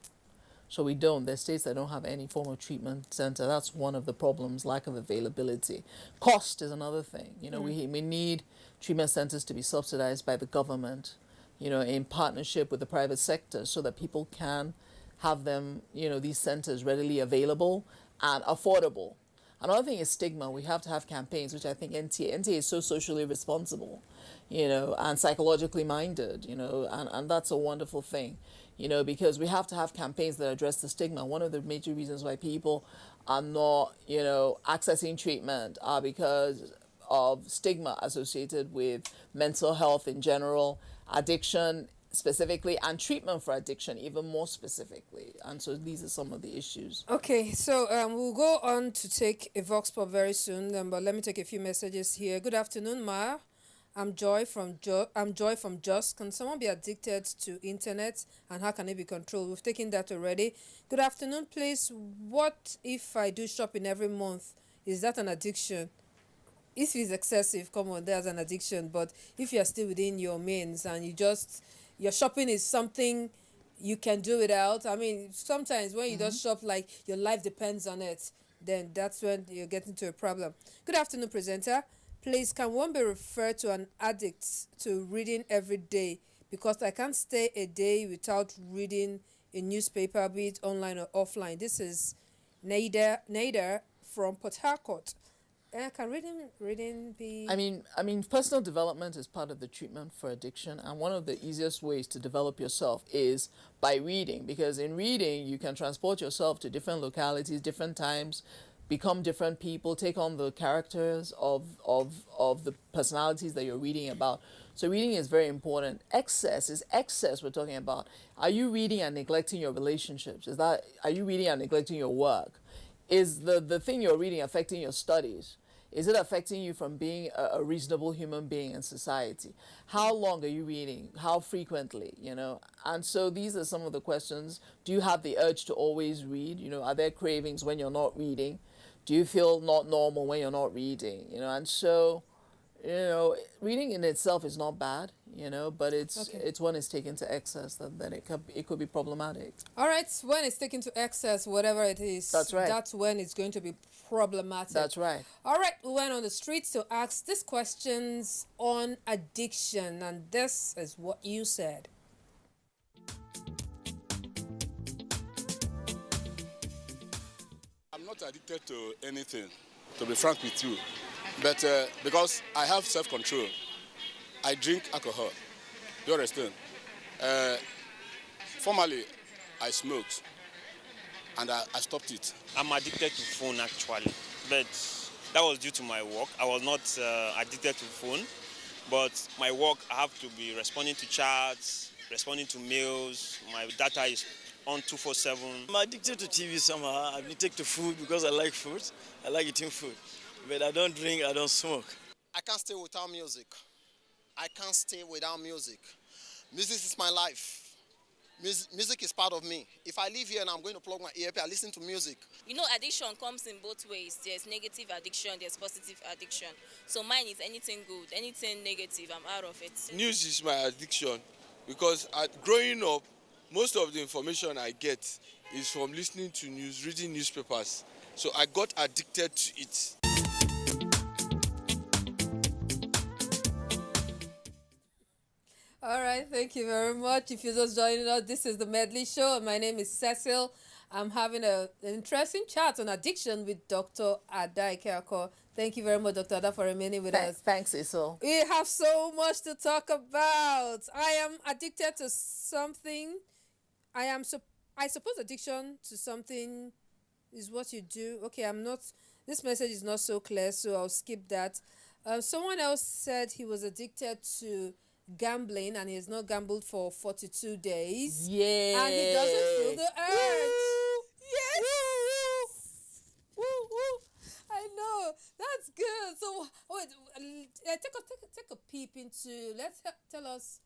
[SPEAKER 3] So we don't. There's states that don't have any form of treatment center. That's one of the problems, lack of availability. Cost is another thing. We need treatment centers to be subsidized by the government, in partnership with the private sector so that people can have them, these centers readily available and affordable. Another thing is stigma. We have to have campaigns, which I think NTA is so socially responsible, and psychologically minded, and that's a wonderful thing, because we have to have campaigns that address the stigma. One of the major reasons why people are not, accessing treatment are because of stigma associated with mental health in general, addiction specifically, and treatment for addiction even more specifically. And so these are some of the issues.
[SPEAKER 2] Okay, so we'll go on to take a vox pop very soon, but let me take a few messages here. Good afternoon, Ma. I'm Joy from Jos. Can someone be addicted to internet, and how can it be controlled? We've taken that already. Good afternoon, please. What if I do shopping every month? Is that an addiction? If it's excessive, come on, there's an addiction. But if you're still within your means and your shopping is something you can do without. I mean, sometimes when you just shop like your life depends on it, then that's when you get into a problem. Good afternoon, presenter. Please, can one be referred to an addict to reading every day? Because I can't stay a day without reading a newspaper, be it online or offline. This is Nader from Port Harcourt. Can reading be...
[SPEAKER 3] I mean, personal development is part of the treatment for addiction, and one of the easiest ways to develop yourself is by reading, because in reading, you can transport yourself to different localities, different times, become different people, take on the characters of the personalities that you're reading about. So reading is very important. Excess we're talking about. Are you reading and neglecting your relationships? Are you reading and neglecting your work? Is the thing you're reading affecting your studies? Is it affecting you from being a reasonable human being in society? How long are you reading? How frequently? And so these are some of the questions. Do you have the urge to always read? Are there cravings when you're not reading? Do you feel not normal when you're not reading? And so, reading in itself is not bad, but it's when it's taken to excess that it could be problematic.
[SPEAKER 2] All right, when it's taken to excess, whatever it is,
[SPEAKER 3] that's right.
[SPEAKER 2] That's when it's going to be problematic.
[SPEAKER 3] That's right.
[SPEAKER 2] All right, we went on the streets to ask these questions on addiction, and this is what you said.
[SPEAKER 7] I'm not addicted to anything, to be frank with you. But because I have self-control, I drink alcohol. You understand? Formerly, I smoked, and I stopped it.
[SPEAKER 8] I'm addicted to phone actually, but that was due to my work. I was not addicted to phone, but my work, I have to be responding to chats, responding to mails. My data is on 24/7.
[SPEAKER 9] I'm addicted to TV somehow. I'm addicted to food because I like food. I like eating food. But I don't drink, I don't smoke.
[SPEAKER 10] I can't stay without music. I can't stay without music. Music is my life. Music is part of me. If I live here and I'm going to plug my earpiece, I listen to music.
[SPEAKER 11] Addiction comes in both ways. There's negative addiction, there's positive addiction. So mine is anything good, anything negative, I'm out of it.
[SPEAKER 7] News is my addiction because growing up, most of the information I get is from listening to news, reading newspapers. So I got addicted to it.
[SPEAKER 2] All right, thank you very much. If you're just joining us, this is the Medley Show, and my name is Cecil. I'm having an interesting chat on addiction with Dr. Ada Ikeako. Thank you very much, Dr. Ada, for remaining with us.
[SPEAKER 3] Thanks, Isol.
[SPEAKER 2] We have so much to talk about. I am addicted to something. I suppose addiction to something is what you do. Okay, I'm not. This message is not so clear, so I'll skip that. Someone else said he was addicted to gambling and he has not gambled for 42 days.
[SPEAKER 3] Yeah.
[SPEAKER 2] And he doesn't feel the urge. Yes. Woo, woo. I know. That's good. So, wait, take a peep into, tell us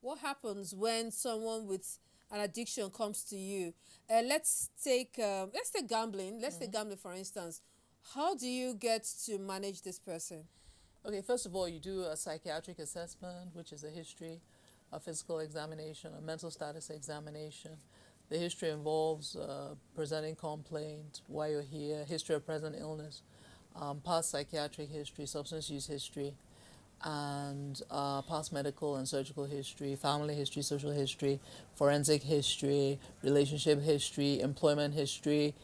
[SPEAKER 2] what happens when someone with an addiction comes to you. Let's take gambling. Let's take gambling, for instance. How do you get to manage this person?
[SPEAKER 3] Okay, first of all, you do a psychiatric assessment, which is a history, a physical examination, a mental status examination. The history involves presenting complaint, why you're here, history of present illness, past psychiatric history, substance use history, and past medical and surgical history, family history, social history, forensic history, relationship history, employment history,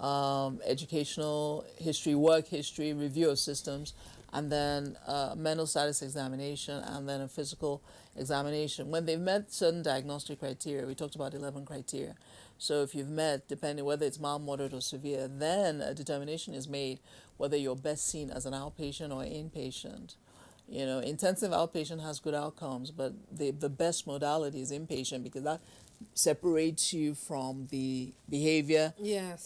[SPEAKER 3] educational history, work history, review of systems, and then mental status examination, and then a physical examination. When they've met certain diagnostic criteria, we talked about 11 criteria. So if you've met, depending whether it's mild, moderate, or severe, then a determination is made whether you're best seen as an outpatient or inpatient. You know, intensive outpatient has good outcomes, but the best modality is inpatient because that separates you from the behavior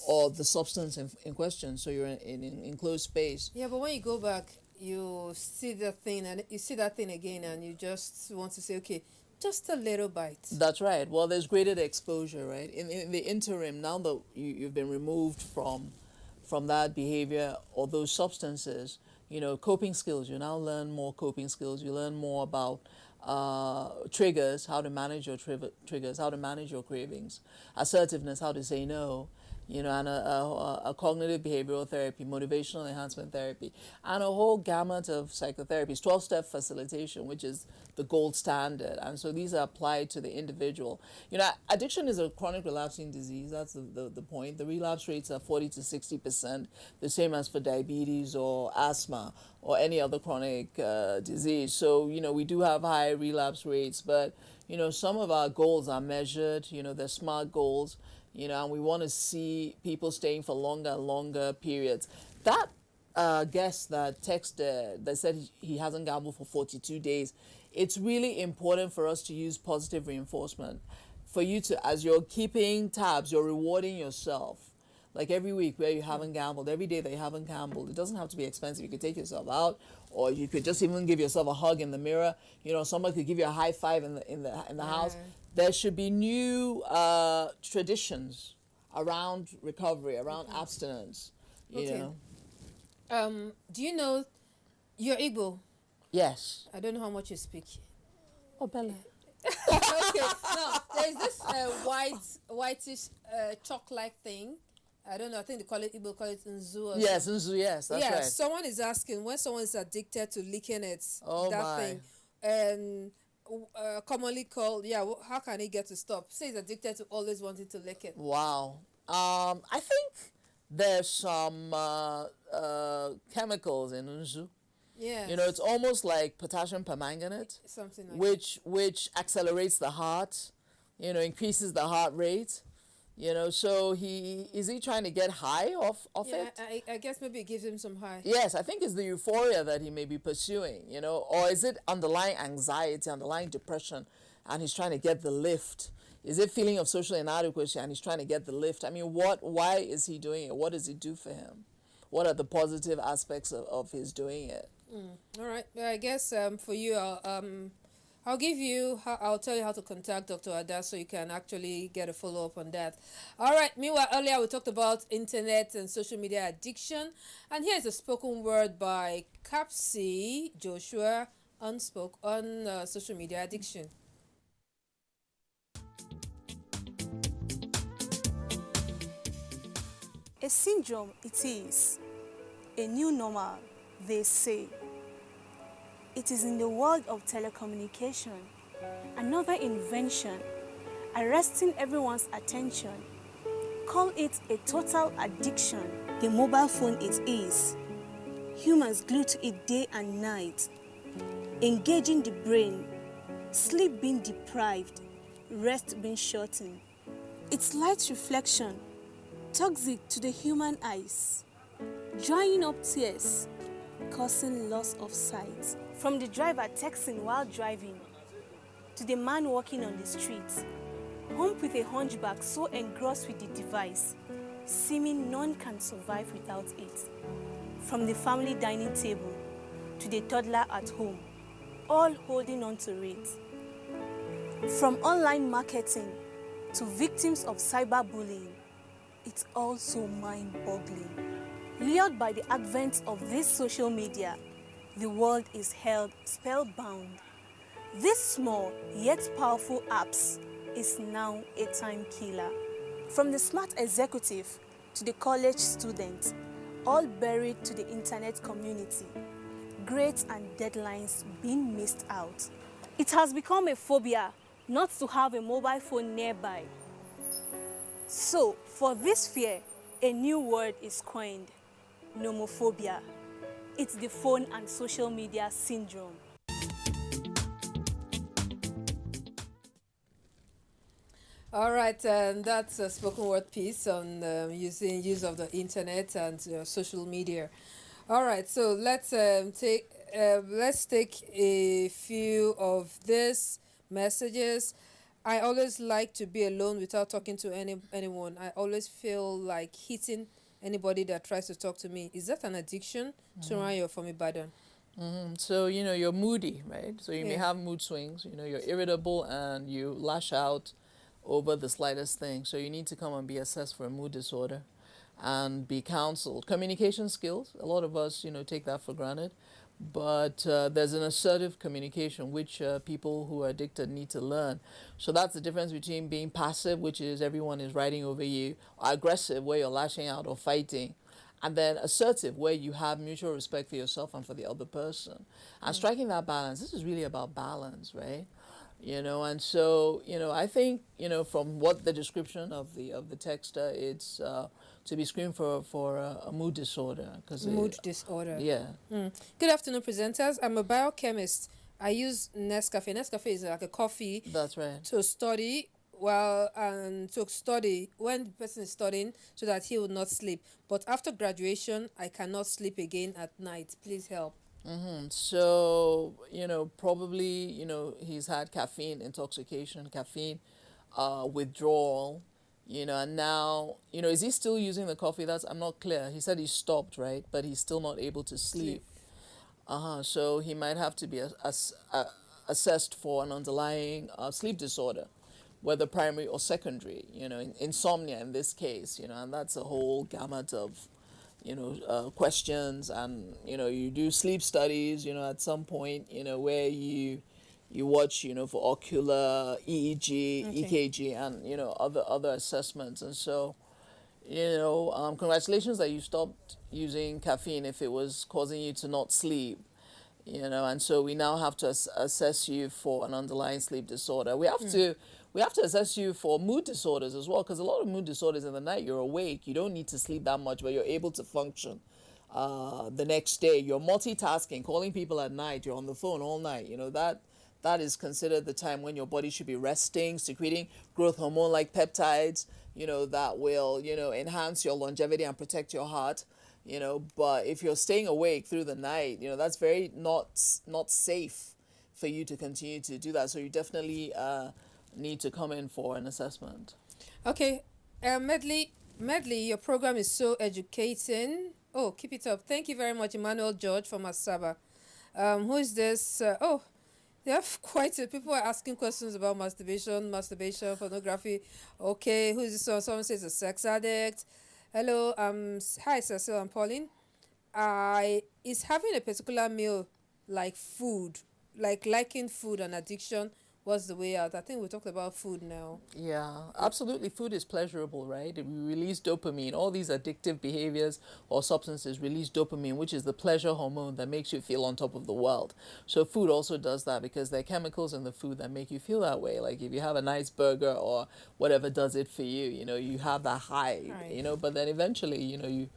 [SPEAKER 3] or the substance in question. So you're in enclosed space.
[SPEAKER 2] Yeah, but when you go back, you see the thing and you see that thing again and you just want to say, okay, just a little bite.
[SPEAKER 3] That's right. Well, there's graded exposure, right? In the interim, now that you've been removed from that behavior or those substances, you know, coping skills, you now learn more coping skills. You learn more about triggers, how to manage your triggers, how to manage your cravings, assertiveness, how to say no, you know, and a cognitive behavioral therapy, motivational enhancement therapy, and a whole gamut of psychotherapies, 12-step facilitation, which is the gold standard. And so these are applied to the individual. You know, addiction is a chronic relapsing disease. That's the point. The relapse rates are 40 to 60%, the same as for diabetes or asthma or any other chronic disease. So, you know, we do have high relapse rates, but, you know, some of our goals are measured, you know, they're SMART goals, you know, and we want to see people staying for longer and longer periods. That guest that texted, that said he hasn't gambled for 42 days, it's really important for us to use positive reinforcement. For you to, as you're keeping tabs, you're rewarding yourself. Like every week where you haven't gambled, every day that you haven't gambled, it doesn't have to be expensive. You could take yourself out, or you could just even give yourself a hug in the mirror. You know, someone could give you a high five in the house. There should be new traditions around recovery, around abstinence. You know.
[SPEAKER 2] Do you know you're Igbo?
[SPEAKER 3] Yes.
[SPEAKER 2] I don't know how much you speak.
[SPEAKER 3] Oh, Bella.
[SPEAKER 2] Okay. Now there's this whitish chalk-like thing. I don't know. I think they call it Igbo, call it Nzu.
[SPEAKER 3] Yes, Nzu. Yes, that's right.
[SPEAKER 2] Someone is asking when someone is addicted to licking it. Thing, and commonly called, how can he get to stop? Say he's addicted to always wanting to lick it.
[SPEAKER 3] Wow. I think there's some chemicals in Nzu.
[SPEAKER 2] Yeah.
[SPEAKER 3] You know, it's almost like potassium permanganate,
[SPEAKER 2] something like
[SPEAKER 3] which accelerates the heart, you know, increases the heart rate. You know, so is he trying to get high off it?
[SPEAKER 2] I guess maybe it gives him some high.
[SPEAKER 3] Yes, I think it's the euphoria that he may be pursuing, you know, or is it underlying anxiety, underlying depression, and he's trying to get the lift? Is it feeling of social inadequacy and he's trying to get the lift? I mean, why is he doing it? What does it do for him? What are the positive aspects of his doing it?
[SPEAKER 2] All right. Well, I guess for you, I'll tell you how to contact Dr. Ada so you can actually get a follow-up on that. All right. Meanwhile, earlier we talked about internet and social media addiction. And here's a spoken word by Capsi Joshua on social media addiction.
[SPEAKER 12] A syndrome it is, a new normal, they say. It is in the world of telecommunication, another invention, arresting everyone's attention. Call it a total addiction. The mobile phone it is. Humans glued to it day and night, engaging the brain, sleep being deprived, rest being shortened. Its light reflection, toxic to the human eyes, drying up tears, causing loss of sight. From the driver texting while driving, to the man walking on the street, home with a hunchback so engrossed with the device, seeming none can survive without it. From the family dining table, to the toddler at home, all holding on to it. From online marketing, to victims of cyberbullying, it's all so mind-boggling. Lured by the advent of this social media, the world is held spellbound. This small yet powerful apps is now a time killer. From the smart executive to the college student, all buried to the internet community, grades and deadlines being missed out. It has become a phobia not to have a mobile phone nearby. So, for this fear, a new word is coined, nomophobia. It's the phone and social media syndrome.
[SPEAKER 2] All right, and that's a spoken word piece on use of the internet and social media. All right, so let's take a few of these messages. I always like to be alone without talking to anyone. I always feel like hitting anybody that tries to talk to me. Is that an addiction? You're from Ibadan.
[SPEAKER 3] So, you're moody, right? So you may
[SPEAKER 2] Yeah.
[SPEAKER 3] have mood swings. You're irritable and you lash out over the slightest thing. So you need to come and be assessed for a mood disorder and be counseled. Communication skills, a lot of us, take that for granted. But there's an assertive communication which people who are addicted need to learn. So that's the difference between being passive, which is everyone is riding over you, or aggressive, where you're lashing out or fighting, and then assertive, where you have mutual respect for yourself and for the other person. And striking that balance, this is really about balance, right? And so, I think, from what the description of the texter, it's to be screened for a mood disorder.
[SPEAKER 2] Mood disorder.
[SPEAKER 3] Yeah.
[SPEAKER 2] Good afternoon, presenters. I'm a biochemist. I use Nescafe. Nescafe is like a coffee.
[SPEAKER 3] That's right.
[SPEAKER 2] To study when the person is studying so that he will not sleep. But after graduation, I cannot sleep again at night. Please help.
[SPEAKER 3] So, probably, he's had caffeine intoxication, caffeine withdrawal, and now, is he still using the coffee? I'm not clear. He said he stopped, right? But he's still not able to sleep. So he might have to be assessed for an underlying sleep disorder, whether primary or secondary, insomnia in this case, and that's a whole gamut of questions, and you do sleep studies at some point where you watch for ocular EEG, EKG, and other assessments. And so congratulations that you stopped using caffeine if it was causing you to not sleep. And so we now have to assess you for an underlying sleep disorder. We have to assess you for mood disorders as well, because a lot of mood disorders in the night, you're awake, you don't need to sleep that much, but you're able to function the next day. You're multitasking, calling people at night, you're on the phone all night. That is considered the time when your body should be resting, secreting growth hormone like peptides, that will, enhance your longevity and protect your heart. But if you're staying awake through the night, that's very not safe for you to continue to do that. So you definitely need to come in for an assessment.
[SPEAKER 2] Okay, Medley, your program is so educating. Oh, keep it up. Thank you very much, Emmanuel George from Asaba. Who is this? They have quite a people are asking questions about masturbation, pornography. Okay, who is this one? Someone says a sex addict. Hello, hi Cecil, I'm Pauline. Is having a particular meal like food, like liking food and addiction what's the way out? I think we talked about food now.
[SPEAKER 3] Yeah, absolutely. Food is pleasurable, right? We release dopamine. All these addictive behaviors or substances release dopamine, which is the pleasure hormone that makes you feel on top of the world. So food also does that because there are chemicals in the food that make you feel that way. Like if you have a nice burger or whatever does it for you, you have that high,
[SPEAKER 2] Right.
[SPEAKER 3] but then eventually,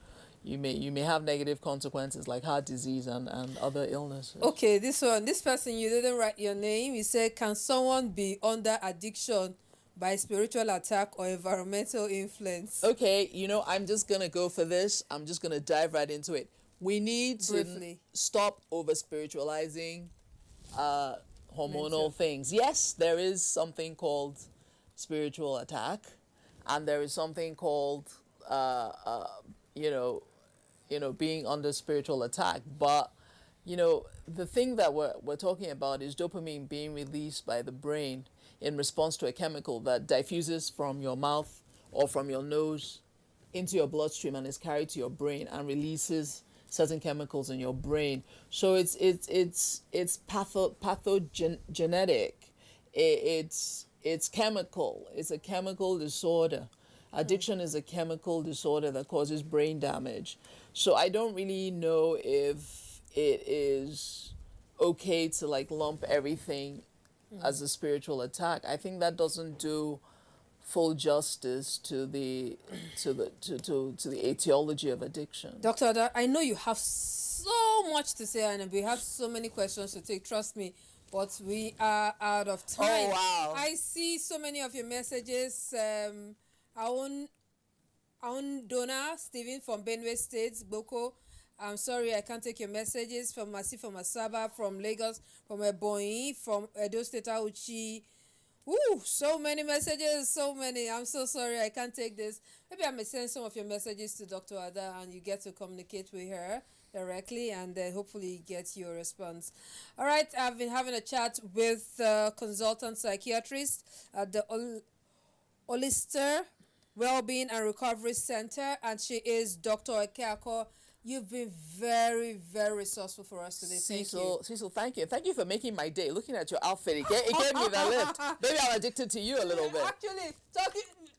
[SPEAKER 3] you may have negative consequences like heart disease and other illnesses.
[SPEAKER 2] Okay, this person, you didn't write your name. You said, can someone be under addiction by spiritual attack or environmental influence?
[SPEAKER 3] Okay, I'm just going to go for this. I'm just going to dive right into it. We need to
[SPEAKER 2] Briefly.
[SPEAKER 3] stop over spiritualizing hormonal
[SPEAKER 2] Mental.
[SPEAKER 3] things. Yes, there is something called spiritual attack, and there is something called, being under spiritual attack. But, the thing that we're talking about is dopamine being released by the brain in response to a chemical that diffuses from your mouth or from your nose into your bloodstream and is carried to your brain and releases certain chemicals in your brain. So it's pathogenetic. It's chemical. It's a chemical disorder. Addiction is a chemical disorder that causes brain damage. So I don't really know if it is okay to lump everything as a spiritual attack. I think that doesn't do full justice to the etiology of addiction.
[SPEAKER 2] Dr. Ada, I know you have so much to say and we have so many questions to take, trust me, but we are out of time.
[SPEAKER 3] Oh, wow.
[SPEAKER 2] I see so many of your messages. Our own donor, Stephen from Benue State, Boko. I'm sorry I can't take your messages. From Masi from Asaba, from Lagos, from Ebonyi, from Edo State, Auchi. Ooh, so many messages, so many. I'm so sorry I can't take this. Maybe I may send some of your messages to Dr. Ada and you get to communicate with her directly and then hopefully get your response. All right, I've been having a chat with consultant psychiatrist at the Olister Wellbeing and Recovery Center, and she is Dr. Ekeako. You've been very, very resourceful for us today. Thank you.
[SPEAKER 3] Cecil, thank you. Thank you for making my day. Looking at your outfit, it gave me the lift. Maybe I'm addicted to you a little bit.
[SPEAKER 2] Actually,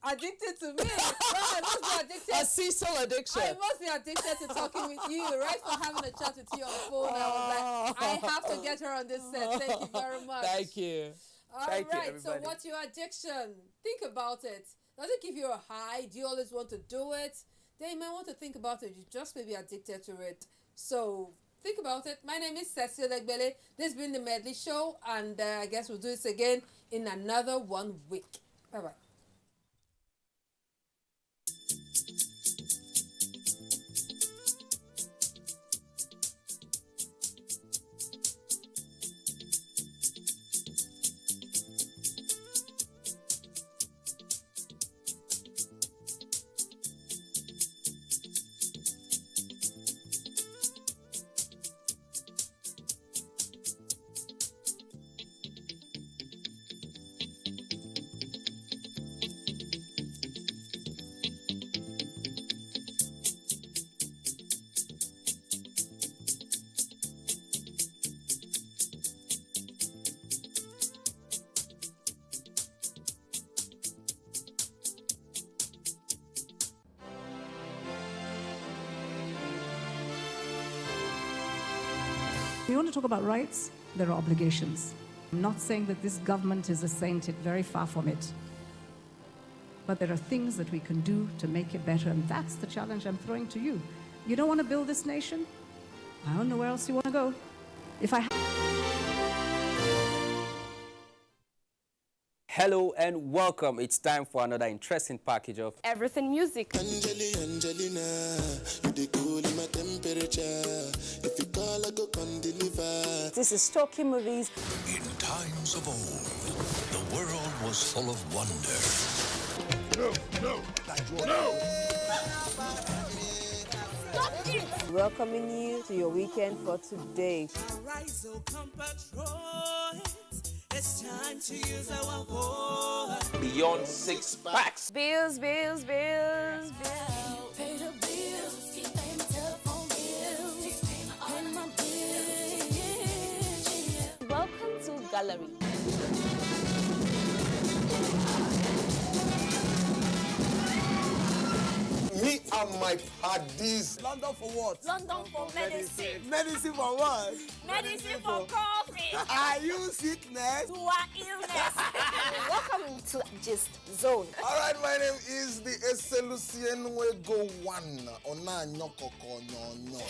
[SPEAKER 2] addicted to me. I must be addicted.
[SPEAKER 3] A Cecil addiction.
[SPEAKER 2] I must be addicted to talking with you. Right, for having a chat with you on the phone. I was like, I have to get her on this set. Thank you very much.
[SPEAKER 3] Thank you.
[SPEAKER 2] All
[SPEAKER 3] Thank you,
[SPEAKER 2] right. So
[SPEAKER 3] everybody.
[SPEAKER 2] what's your addiction? Think about it. Does it give you a high? Do you always want to do it? Then you might want to think about it. You just may be addicted to it. So think about it. My name is Cecile Egbele. This has been the Medley Show, and I guess we'll do this again in another 1 week. Bye-bye.
[SPEAKER 13] We want to talk about rights, there are obligations. I'm not saying that this government is a saint, it's very far from it. But there are things that we can do to make it better, and that's the challenge I'm throwing to you. You don't want to build this nation? I don't know where else you want to go.
[SPEAKER 14] Hello and welcome. It's time for another interesting package of
[SPEAKER 15] Everything Music.
[SPEAKER 16] Angelina, you the cool in my temperature. If you call, I go come deliver.
[SPEAKER 15] This is Talking Movies.
[SPEAKER 17] In times of old, the world was full of wonder. No!
[SPEAKER 15] Stop it! Welcoming you to your weekend for today.
[SPEAKER 18] Arise, oh compatriots. It's time to use our voice.
[SPEAKER 14] Beyond Six Packs.
[SPEAKER 15] Bills.
[SPEAKER 18] Pay the bills. Keep paying my telephone bills. Pay my bills.
[SPEAKER 15] Welcome to Gallery.
[SPEAKER 19] my paddies.
[SPEAKER 15] London for what?
[SPEAKER 11] London for medicine.
[SPEAKER 15] Medicine for what?
[SPEAKER 11] Medicine for coffee.
[SPEAKER 15] Are you sickness?
[SPEAKER 11] To our illness.
[SPEAKER 20] Welcome to Gist Zone.
[SPEAKER 19] All right, my name is the Eselusien Wego One. Ona nyokoko nyonyo.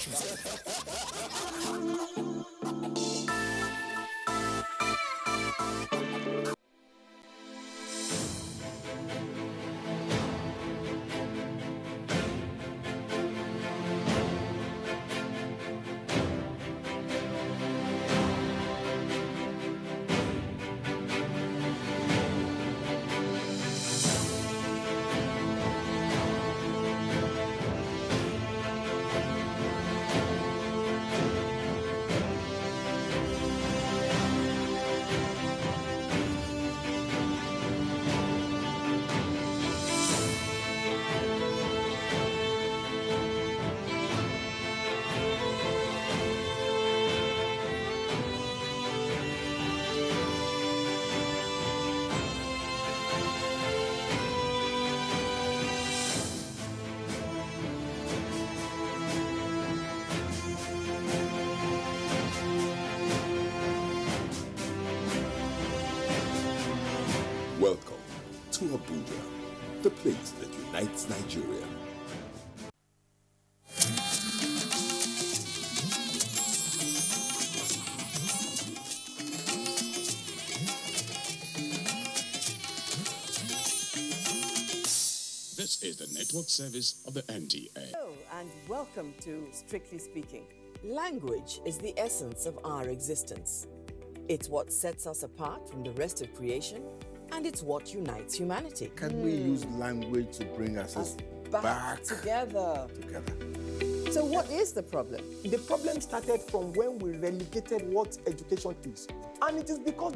[SPEAKER 21] Welcome to Abuja, the place that unites Nigeria.
[SPEAKER 22] This is the network service of the NTA.
[SPEAKER 15] Hello and welcome to Strictly Speaking. Language is the essence of our existence. It's what sets us apart from the rest of creation, and it's what unites humanity.
[SPEAKER 19] Can we use language to bring us back
[SPEAKER 15] together?
[SPEAKER 23] So what is the problem? The problem started from when we relegated what education is. And it is because